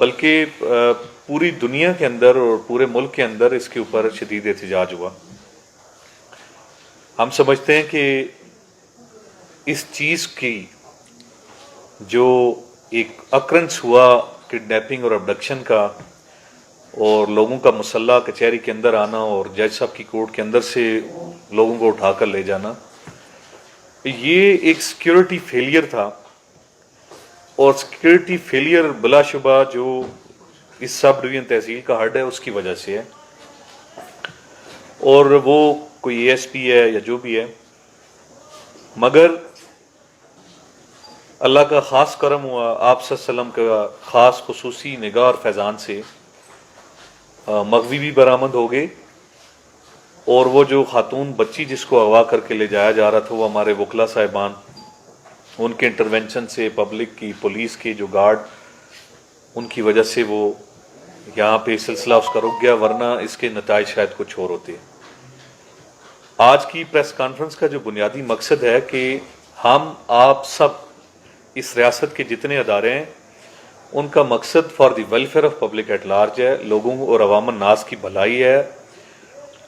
بلکہ پوری دنیا کے اندر اور پورے ملک کے اندر اس کے اوپر شدید احتجاج ہوا۔ ہم سمجھتے ہیں کہ اس چیز کی جو ایک اکرنس ہوا کڈنیپنگ اور ابڈکشن کا اور لوگوں کا مسلح کچہری کے اندر آنا اور جج صاحب کی کورٹ کے اندر سے لوگوں کو اٹھا کر لے جانا، یہ ایک سیکیورٹی فیلئر تھا، اور سیکیورٹی فیلئر بلا شبہ جو اس سب ڈویژن تحصیل کا ہیڈ ہے اس کی وجہ سے ہے، اور وہ کوئی اے ایس پی ہے یا جو بھی ہے، مگر اللہ کا خاص کرم ہوا، آپ صلی اللہ علیہ وسلم کا خاص خصوصی نگاہ اور فیضان سے مغوی بھی برآمد ہو گئے، اور وہ جو خاتون بچی جس کو اغوا کر کے لے جایا جا رہا تھا وہ ہمارے وکلا صاحبان، ان کے انٹرونشن سے پبلک کی پولیس کے جو گارڈ ان کی وجہ سے وہ یہاں پہ سلسلہ اس کا رک گیا، ورنہ اس کے نتائج شاید کچھ اور ہوتے۔ آج کی پریس کانفرنس کا جو بنیادی مقصد ہے کہ ہم آپ سب اس ریاست کے جتنے ادارے ہیں ان کا مقصد for the welfare of public at large ہے، لوگوں اور عوام الناس کی بھلائی ہے،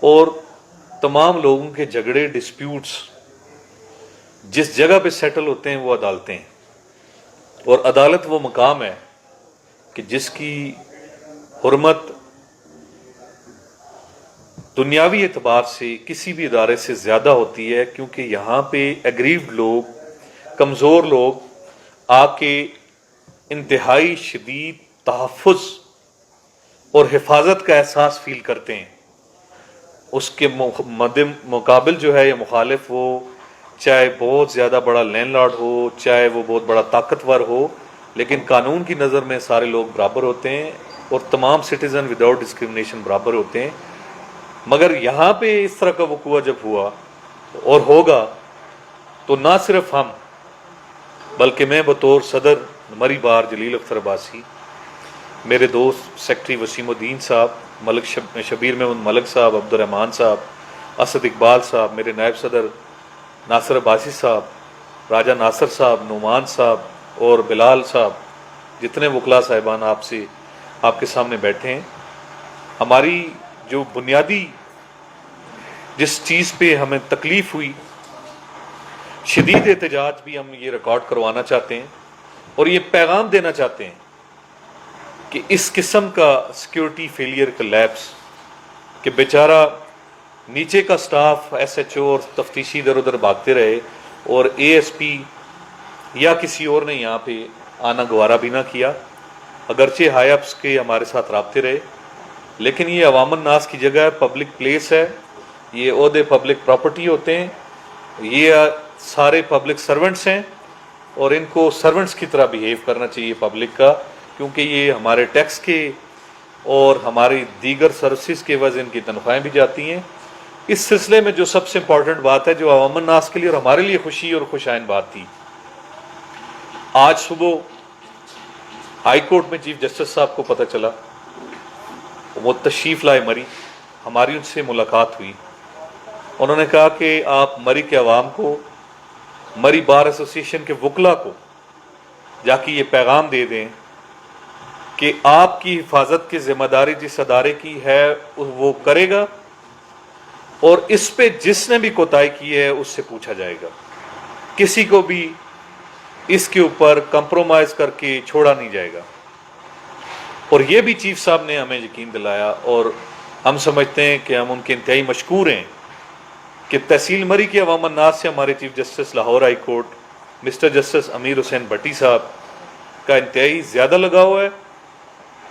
اور تمام لوگوں کے جھگڑے ڈسپیوٹس جس جگہ پہ سیٹل ہوتے ہیں وہ عدالتیں ہیں، اور عدالت وہ مقام ہے کہ جس کی حرمت دنیاوی اعتبار سے کسی بھی ادارے سے زیادہ ہوتی ہے، کیونکہ یہاں پہ اگریوڈ لوگ، کمزور لوگ آ کے انتہائی شدید تحفظ اور حفاظت کا احساس فیل کرتے ہیں۔ اس کے مقابل جو ہے یا مخالف، وہ چاہے بہت زیادہ بڑا لینڈ لارڈ ہو، چاہے وہ بہت بڑا طاقتور ہو، لیکن قانون کی نظر میں سارے لوگ برابر ہوتے ہیں، اور تمام سٹیزن وداؤٹ ڈسکرمنیشن برابر ہوتے ہیں۔ مگر یہاں پہ اس طرح کا وقوع جب ہوا اور ہوگا تو نہ صرف ہم بلکہ میں بطور صدر مری بار جلیل اختر عباسی، میرے دوست سیکٹری وسیم الدین صاحب، ملک شبیر محمد ملک صاحب، عبد الرحمان صاحب، اسد اقبال صاحب، میرے نائب صدر ناصر عباسی صاحب، راجہ ناصر صاحب، نعمان صاحب اور بلال صاحب، جتنے وکلا صاحبان آپ کے سامنے بیٹھے ہیں، ہماری جو بنیادی جس چیز پہ ہمیں تکلیف ہوئی، شدید احتجاج بھی ہم یہ ریکارڈ کروانا چاہتے ہیں اور یہ پیغام دینا چاہتے ہیں کہ اس قسم کا سیکیورٹی فیلئر کا لیپس کہ بیچارہ نیچے کا سٹاف ایس ایچ او اور تفتیشی ادھر ادھر بھاگتے رہے، اور اے ایس پی یا کسی اور نے یہاں پہ آنا گوارا بھی نہ کیا، اگرچہ ہائی اپس کے ہمارے ساتھ رابطے رہے، لیکن یہ عوام الناس کی جگہ ہے، پبلک پلیس ہے، یہ عہدے پبلک پراپرٹی ہوتے ہیں، یہ سارے پبلک سرونٹس ہیں، اور ان کو سرونٹس کی طرح بیہیو کرنا چاہیے پبلک کا، کیونکہ یہ ہمارے ٹیکس کے اور ہماری دیگر سروسز کے عوض ان کی تنخواہیں بھی جاتی ہیں۔ اس سلسلے میں جو سب سے امپورٹنٹ بات ہے، جو عوام الناس کے لیے اور ہمارے لیے خوشی اور خوشائن بات تھی، آج صبح ہائی کورٹ میں چیف جسٹس صاحب کو پتہ چلا، وہ تشریف لائے مری، ہماری ان سے ملاقات ہوئی، انہوں نے کہا کہ آپ مری کے عوام کو، مری بار ایسوسی ایشن کے وکلا کو جا کے یہ پیغام دے دیں کہ آپ کی حفاظت کی ذمہ داری جس ادارے کی ہے وہ کرے گا، اور اس پہ جس نے بھی کوتاہی کی ہے اس سے پوچھا جائے گا، کسی کو بھی اس کے اوپر کمپرومائز کر کے چھوڑا نہیں جائے گا۔ اور یہ بھی چیف صاحب نے ہمیں یقین دلایا، اور ہم سمجھتے ہیں کہ ہم ان کے انتہائی مشکور ہیں کہ تحصیل مری کے عوام الناس سے ہمارے chief justice Lahore high court mister justice Amir Hussain Bhatti صاحب کا انتہائی زیادہ لگاؤ ہے،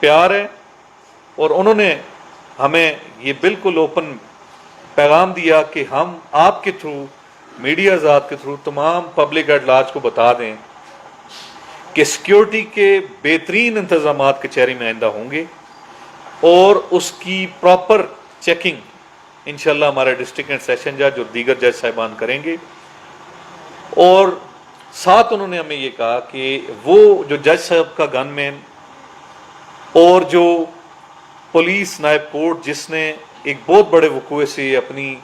پیار ہے، اور انہوں نے ہمیں یہ بالکل اوپن پیغام دیا کہ ہم آپ کے تھرو، میڈیا ذات کے تھرو تمام پبلک ایٹ لارج کو بتا دیں کہ سیکیورٹی کے بہترین انتظامات کچہری میں آئندہ ہوں گے، اور اس کی پراپر چیکنگ انشاءاللہ ہمارے ڈسٹرکٹ اینڈ سیشن جج اور دیگر جج صاحبان کریں گے۔ اور ساتھ انہوں نے ہمیں یہ کہا کہ وہ جو جج صاحب کا گن مین اور جو پولیس نائب کورٹ جس نے ایک بہت بڑے وقوع سے اپنی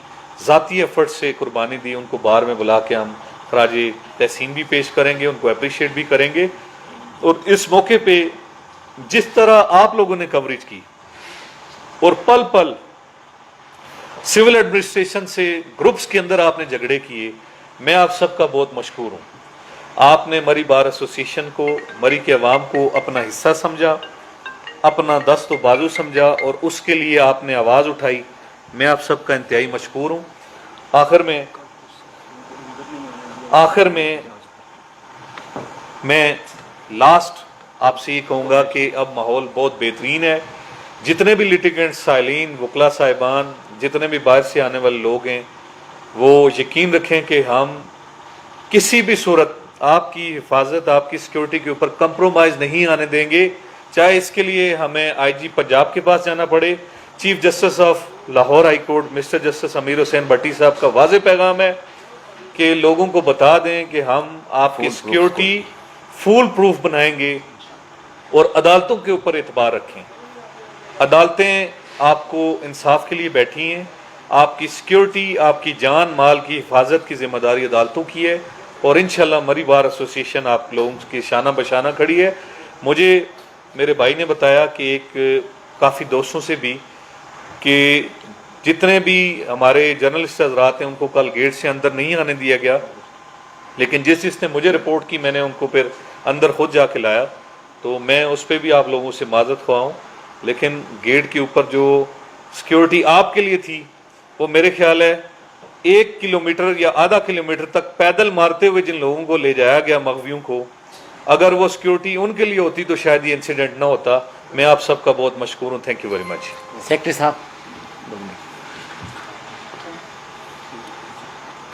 ذاتی ایفرٹ سے قربانی دی، ان کو بار میں بلا کے ہم خراج تحسین بھی پیش کریں گے، ان کو اپریشیٹ بھی کریں گے، اور اس موقع پہ جس طرح آپ لوگوں نے کوریج کی اور پل پل سول ایڈمنسٹریشن سے گروپس کے اندر آپ نے جھگڑے کیے، میں آپ سب کا بہت مشکور ہوں. آپ نے مری بار ایسوسی ایشن کو، مری کے عوام کو اپنا حصہ سمجھا، اپنا دست و بازو سمجھا اور اس کے لیے آپ نے آواز اٹھائی. میں آپ سب کا انتہائی مشکور ہوں. آخر میں میں لاسٹ آپ سے یہ کہوں گا کہ اب ماحول بہت بہترین ہے. جتنے بھی لیٹیگنٹ سائلین، وکلا صاحبان، جتنے بھی باہر سے آنے والے لوگ ہیں، وہ یقین رکھیں کہ ہم کسی بھی صورت آپ کی حفاظت، آپ کی سیکیورٹی کے اوپر کمپرومائز نہیں آنے دیں گے، چاہے اس کے لیے ہمیں آئی جی پنجاب کے پاس جانا پڑے. Chief justice of Lahore high court mister justice Amir Hussain Bhatti صاحب کا واضح پیغام ہے کہ لوگوں کو بتا دیں کہ ہم آپ کی سیکیورٹی فول پروف بنائیں گے اور عدالتوں کے اوپر اعتبار رکھیں. عدالتیں آپ کو انصاف کے لیے بیٹھی ہیں. آپ کی سیکیورٹی، آپ کی جان مال کی حفاظت کی ذمہ داری عدالتوں کی ہے اور انشاءاللہ مری بار ایسوسی ایشن آپ لوگوں کے شانہ بشانہ کھڑی ہے. مجھے میرے بھائی نے بتایا کہ ایک کافی دوستوں سے بھی کہ جتنے بھی ہمارے جرنلسٹ حضرات ہیں ان کو کل گیٹ سے اندر نہیں آنے دیا گیا، لیکن جس نے مجھے رپورٹ کی میں نے ان کو پھر اندر خود جا کے لایا. تو میں اس پہ بھی آپ لوگوں سے معذرت خواہ ہوں، لیکن گیٹ کے اوپر جو سیکیورٹی آپ کے لیے تھی وہ میرے خیال ہے 1 کلومیٹر یا آدھا کلومیٹر تک پیدل مارتے ہوئے جن لوگوں کو لے جایا گیا مغویوں کو، اگر وہ سیکیورٹی ان کے لیے ہوتی تو شاید یہ انسیڈنٹ نہ ہوتا. میں آپ سب کا بہت مشکور ہوں. Thank you very much. Secretary صاحب.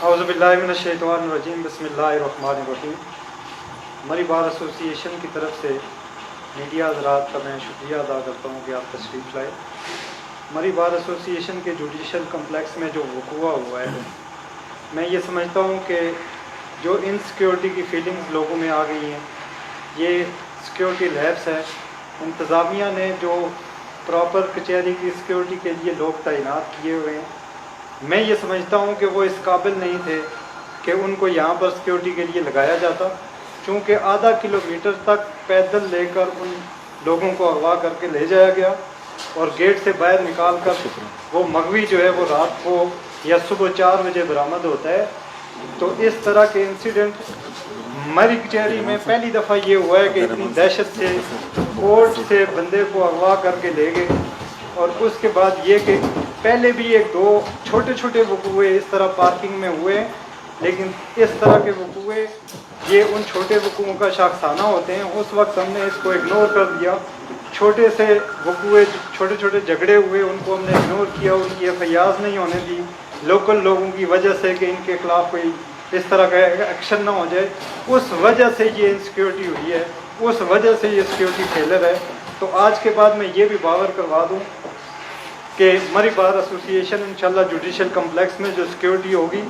اعوذ باللہ من الشیطان الرجیم، بسم اللہ الرحمن الرحیم. مری بار ایسوسی ایشن کی طرف سے میڈیا حضرات کا میں شکریہ ادا کرتا ہوں کہ آپ تشریف لائے. مری بار ایسوسی ایشن کے جوڈیشل کمپلیکس میں جو وقوع ہوا ہے، میں یہ سمجھتا ہوں کہ جو انسیکیورٹی کی فیلنگز لوگوں میں آ گئی ہیں، یہ سیکیورٹی لیبس ہے. انتظامیہ نے جو پراپر کچہری کی سیکیورٹی کے لیے لوگ تعینات کیے ہوئے ہیں، میں یہ سمجھتا ہوں کہ وہ اس قابل نہیں تھے کہ ان کو یہاں پر سیکیورٹی کے لیے لگایا جاتا، چونکہ آدھا کلومیٹر تک پیدل لے کر ان لوگوں کو اغوا کر کے لے جایا گیا اور گیٹ سے باہر نکال کر وہ مغوی جو ہے وہ رات کو یا صبح 4 بجے برآمد ہوتا ہے. تو اس طرح کے انسیڈنٹ مری کچہری میں پہلی دفعہ یہ ہوا ہے کہ اتنی دہشت سے کورٹ سے بندے کو اغوا کر کے لے گئے. اور اس کے بعد یہ کہ پہلے بھی 1-2 چھوٹے چھوٹے وقوعے اس طرح پارکنگ میں ہوئے ہیں، لیکن اس طرح کے وقوعے یہ ان چھوٹے وقوعوں کا شاخسانہ ہوتے ہیں. اس وقت ہم نے اس کو اگنور کر دیا. چھوٹے سے وقوعے، چھوٹے چھوٹے جھگڑے ہوئے، ان کو ہم نے اگنور کیا، ان کی FIRs نہیں ہونے دی لوکل لوگوں کی وجہ سے کہ ان کے خلاف کوئی اس طرح کا ایکشن نہ ہو جائے. اس وجہ سے یہ انسیکیورٹی ہوئی ہے، اس وجہ سے یہ سیکیورٹی فیلر ہے. تو آج کے بعد میں یہ بھی باور کروا دوں کہ مری بار ایسوسی ایشن انشاءاللہ جوڈیشل کمپلیکس میں جو سیکیورٹی ہوگی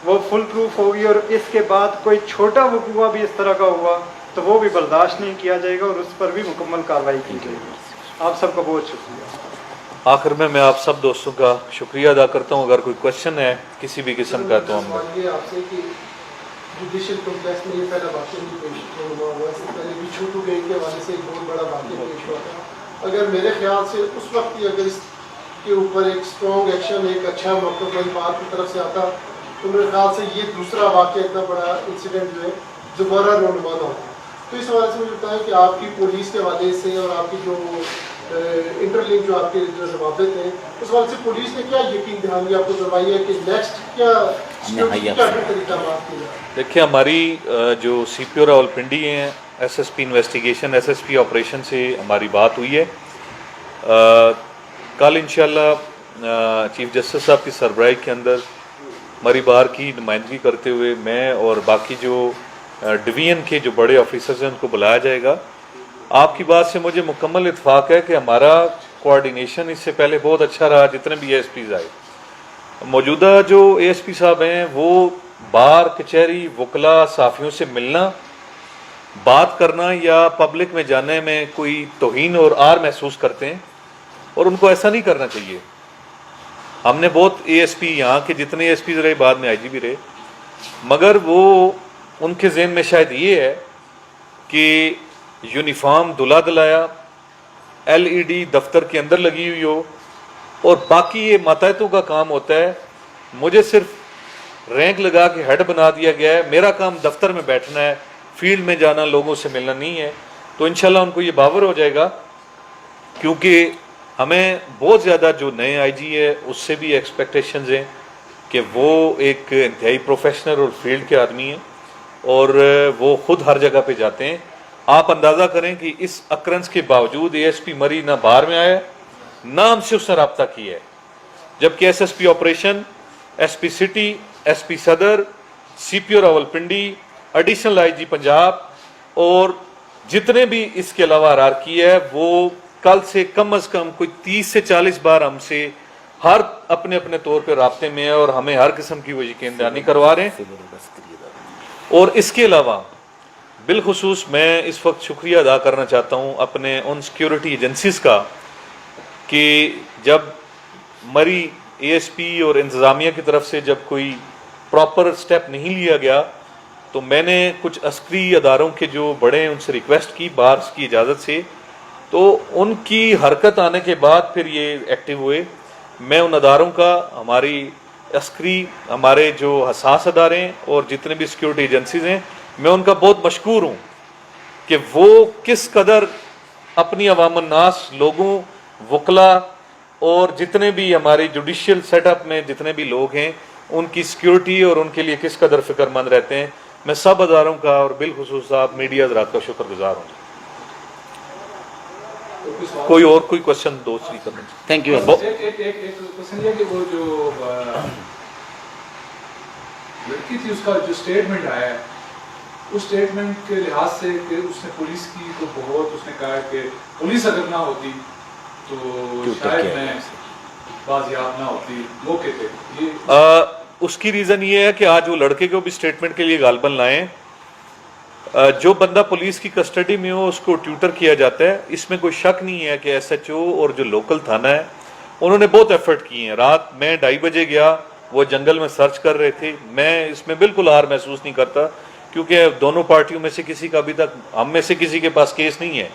وہ فل پروف ہوگی، اور اس کے بعد کوئی چھوٹا وقوع بھی اس طرح کا ہوا تو وہ بھی برداشت نہیں کیا جائے گا اور اس پر بھی مکمل کارروائی کی جائے گی. آپ سب کا بہت شکریہ. آخر میں آپ سب دوستوں کا شکریہ ادا کرتا ہوں. اگر کوئی کوشچن ہے کسی بھی قسم کا تو ہم آپ سے کہ جوڈیشل کمپلیکس میں یہ پہلا واقعہ بھی پیش ہوا ہوا ہے، اس سے پہلے بھی چھوٹو گئی کے حوالے سے ایک بہت بڑا واقعہ پیش ہوا تھا. اگر میرے خیال سے اس وقت ہی اگر اس کے اوپر ایک اسٹرانگ ایکشن، ایک اچھا موقع مری بار کی طرف سے آتا تو میرے خیال سے یہ دوسرا واقعہ اتنا بڑا انسیڈنٹ جو ہے دوبارہ رونما نہ ہوتا. تو اس حوالے سے مجھے بتائیں کہ آپ کی پولیس کے حوالے سے اور آپ کی جو انٹرلنک جو آپ کے جو روابط ہیں، اس حوالے سے پولیس نے کیا یقین دہانی آپ کو کروائی ہے کہ نیکسٹ کیا طریقہ بات کی جائے؟ دیکھیں، ہماری جو CPO راولپنڈی ہیں، SSP انویسٹیگیشن، SSP آپریشن سے ہماری بات ہوئی ہے. کل انشاءاللہ چیف جسٹس صاحب کی سربراہی کے اندر مری بار کی نمائندگی کرتے ہوئے میں اور باقی جو ڈویژن کے جو بڑے آفیسرز ہیں ان کو بلایا جائے گا. آپ کی بات سے مجھے مکمل اتفاق ہے کہ ہمارا کوارڈینیشن اس سے پہلے بہت اچھا رہا. جتنے بھی ASPs آئے، موجودہ جو ASP صاحب ہیں وہ بار کچہری وکلا صحافیوں سے ملنا، بات کرنا یا پبلک میں جانے میں کوئی توہین اور آر محسوس کرتے ہیں، اور ان کو ایسا نہیں کرنا چاہیے. ہم نے بہت ASP یہاں کے جتنے ASPs رہے، بعد میں IG بھی رہے، مگر وہ ان کے ذہن میں شاید یہ ہے کہ یونیفارم دلا دلایا، LED دفتر کے اندر لگی ہوئی ہو، اور باقی یہ ماتحتوں کا کام ہوتا ہے. مجھے صرف رینک لگا کے ہیڈ بنا دیا گیا ہے. میرا کام دفتر میں بیٹھنا ہے، فیلڈ میں جانا، لوگوں سے ملنا نہیں ہے. تو انشاءاللہ ان کو یہ باور ہو جائے گا، کیونکہ ہمیں بہت زیادہ جو نئے آئی جی ہے اس سے بھی ایکسپیکٹیشنز ہیں کہ وہ ایک انتہائی پروفیشنل اور فیلڈ کے آدمی ہیں، اور وہ خود ہر جگہ پہ جاتے ہیں. آپ اندازہ کریں کہ اس اکرنس کے باوجود ASP مری نہ باہر میں آیا، نہ ہم سے اس نے رابطہ کیا ہے، جبکہ SSP operation, SP city, SP صدر، CPO Rawalpindi, additional IG Punjab اور جتنے بھی اس کے علاوہ ہرارکی ہے، وہ کل سے کم از کم کوئی 30 سے 40 بار ہم سے ہر اپنے اپنے طور پہ رابطے میں ہے، اور ہمیں ہر قسم کی وہ یقین دہانی کروا رہے ہیں. اور اس کے علاوہ بالخصوص میں اس وقت شکریہ ادا کرنا چاہتا ہوں اپنے ان سیکیورٹی ایجنسیز کا کہ جب مری ASP اور انتظامیہ کی طرف سے جب کوئی پراپر سٹیپ نہیں لیا گیا، تو میں نے کچھ عسکری اداروں کے جو بڑے ہیں ان سے ریکویسٹ کی بارس کی اجازت سے، تو ان کی حرکت آنے کے بعد پھر یہ ایکٹیو ہوئے. میں ان اداروں کا، ہماری عسکری، ہمارے جو حساس ادارے ہیں اور جتنے بھی سیکیورٹی ایجنسیز ہیں، میں ان کا بہت مشکور ہوں کہ وہ کس قدر اپنی عوام الناس، لوگوں، وکلا اور جتنے بھی ہماری جوڈیشل سیٹ اپ میں جتنے بھی لوگ ہیں ان کی سیکیورٹی اور ان کے لیے کس قدر فکر مند رہتے ہیں. میں سب اداروں کا اور بالخصوص آپ میڈیا حضرات کا شکر گزار ہوں. کوئی اور کوئی کوشچن دوسری کرنا؟ Thank you. ایک کوشچن یہ کہ وہ جو لڑکی تھی اس کا جو اسٹیٹمنٹ آیا ہے، اس اسٹیٹمنٹ کے لحاظ سے کہ اس نے پولیس کی تو بہت، اس نے کہا کہ پولیس اگر نہ ہوتی تو شاید میں بازیاب نہ ہوتی موقع پہ. یہ اس کی ریزن یہ ہے کہ آج وہ لڑکے کو بھی اسٹیٹمنٹ کے لیے غالباً لائیں. جو بندہ پولیس کی کسٹڈی میں ہو اس کو ٹیوٹر کیا جاتا ہے. اس میں کوئی شک نہیں ہے کہ SHO اور جو لوکل تھانہ ہے انہوں نے بہت ایفرٹ کیے ہیں. رات میں 2:30 بجے گیا، وہ جنگل میں سرچ کر رہے تھے. میں اس میں بالکل ہار محسوس نہیں کرتا، کیونکہ دونوں پارٹیوں میں سے کسی کا ابھی تک، ہم میں سے کسی کے پاس کیس نہیں ہے.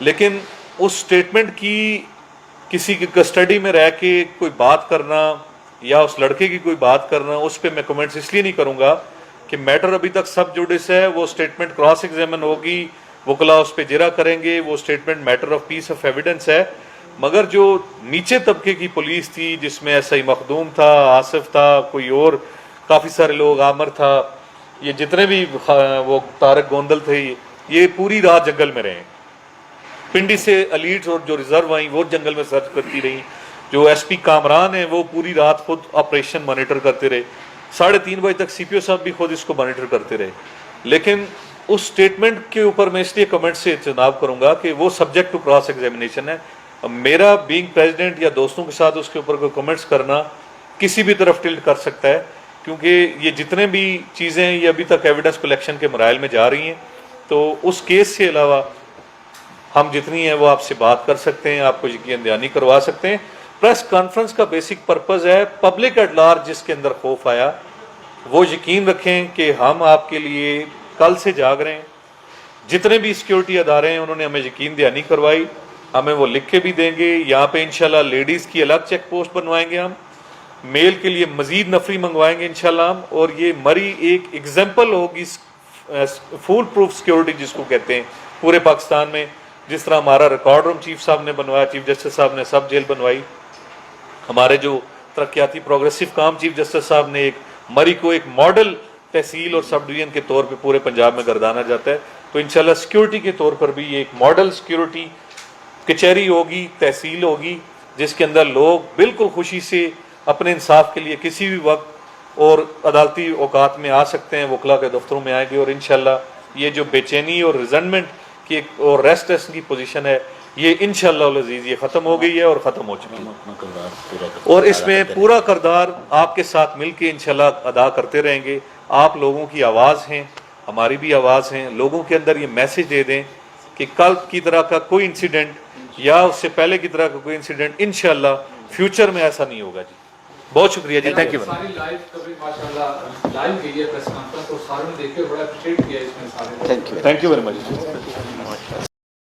لیکن اس اسٹیٹمنٹ کی کسی کی کسٹڈی میں رہ کے کوئی بات کرنا یا اس لڑکے کی کوئی بات کرنا، اس پہ میں کمنٹس اس لیے نہیں کروں گا کہ میٹر ابھی تک سب جوڈس ہے. وہ اسٹیٹمنٹ کراس ایگزامن ہوگی، وکلا اس پہ جرا کریں گے. وہ statement matter of peace of evidence ہے. مگر جو نیچے طبقے کی پولیس تھی، جس میں SI مخدوم تھا، آصف تھا، کوئی اور کافی سارے لوگ، عامر تھا، یہ جتنے بھی وہ طارق گوندل تھے، یہ پوری رات جنگل میں رہے. پنڈی سے الیٹس اور جو ریزرو آئیں وہ جنگل میں سرچ کرتی رہیں. جو SP کامران ہیں وہ پوری رات خود آپریشن مانیٹر کرتے رہے. 3:30 بجے تک CPO صاحب بھی خود اس کو مانیٹر کرتے رہے. لیکن اس سٹیٹمنٹ کے اوپر میں اس لیے کمنٹ سے اجتناب کروں گا کہ وہ سبجیکٹ ٹو کراس ایگزامینیشن ہے. میرا بینگ پریزیڈنٹ یا دوستوں کے ساتھ اس کے اوپر کوئی کمنٹس کرنا کسی بھی طرف ٹلٹ کر سکتا ہے، کیونکہ یہ جتنے بھی چیزیں یہ ابھی تک ایویڈنس کلیکشن کے مراحل میں جا رہی ہیں. تو اس کیس سے علاوہ ہم جتنی ہیں وہ آپ سے بات کر سکتے ہیں، آپ کو یقین دہانی کروا سکتے ہیں. پریس کانفرنس کا بیسک پرپز ہے پبلک ایٹ لارج جس کے اندر خوف آیا وہ یقین رکھیں کہ ہم آپ کے لیے کل سے جاگ رہے ہیں. جتنے بھی سیکیورٹی ادارے ہیں انہوں نے ہمیں یقین دہانی کروائی، ہمیں وہ لکھ کے بھی دیں گے. یہاں پہ انشاءاللہ لیڈیز کی الگ چیک پوسٹ بنوائیں گے، ہم میل کے لیے مزید نفری منگوائیں گے انشاءاللہ ہم. اور یہ مری ایک ایگزامپل ہوگی فول پروف سیکیورٹی جس کو کہتے ہیں پورے پاکستان میں. جس طرح ہمارا ریکارڈ روم چیف صاحب نے بنوایا، چیف جسٹس صاحب نے سب جیل بنوائی، ہمارے جو ترقیاتی پروگریسو کام چیف جسٹس صاحب نے ایک مری کو ایک ماڈل تحصیل اور سب ڈویژن کے طور پہ پورے پنجاب میں گردانا جاتا ہے. تو انشاءاللہ سیکیورٹی کے طور پر بھی یہ ایک ماڈل سیکیورٹی کچہری ہوگی، تحصیل ہوگی، جس کے اندر لوگ بالکل خوشی سے اپنے انصاف کے لیے کسی بھی وقت اور عدالتی اوقات میں آ سکتے ہیں. وکلا کے دفتروں میں آئیں گے، اور انشاءاللہ یہ جو بے چینی اور ریزنمنٹ کی اور ریسٹلیس کی پوزیشن ہے یہ انشاءاللہ العزیز یہ ختم ہو گئی ہے اور ختم ہو چکی ہے. اور اس میں پورا کردار آپ کے ساتھ مل کے انشاءاللہ ادا کرتے رہیں گے. آپ لوگوں کی آواز ہیں، ہماری بھی آواز ہیں. لوگوں کے اندر یہ میسج دے دیں کہ کل کی طرح کا کوئی انسیڈنٹ یا اس سے پہلے کی طرح کا کوئی انسیڈنٹ انشاءاللہ فیوچر میں ایسا نہیں ہوگا. جی بہت شکریہ جی، تھینک یو. ساری لائیو کوریج ماشاءاللہ لائیو گئی ہے پریس کانفرنس، اور ساروں نے دیکھے بڑا اپریشیٹ کیا اس میں سارے. Thank you. Thank you very much.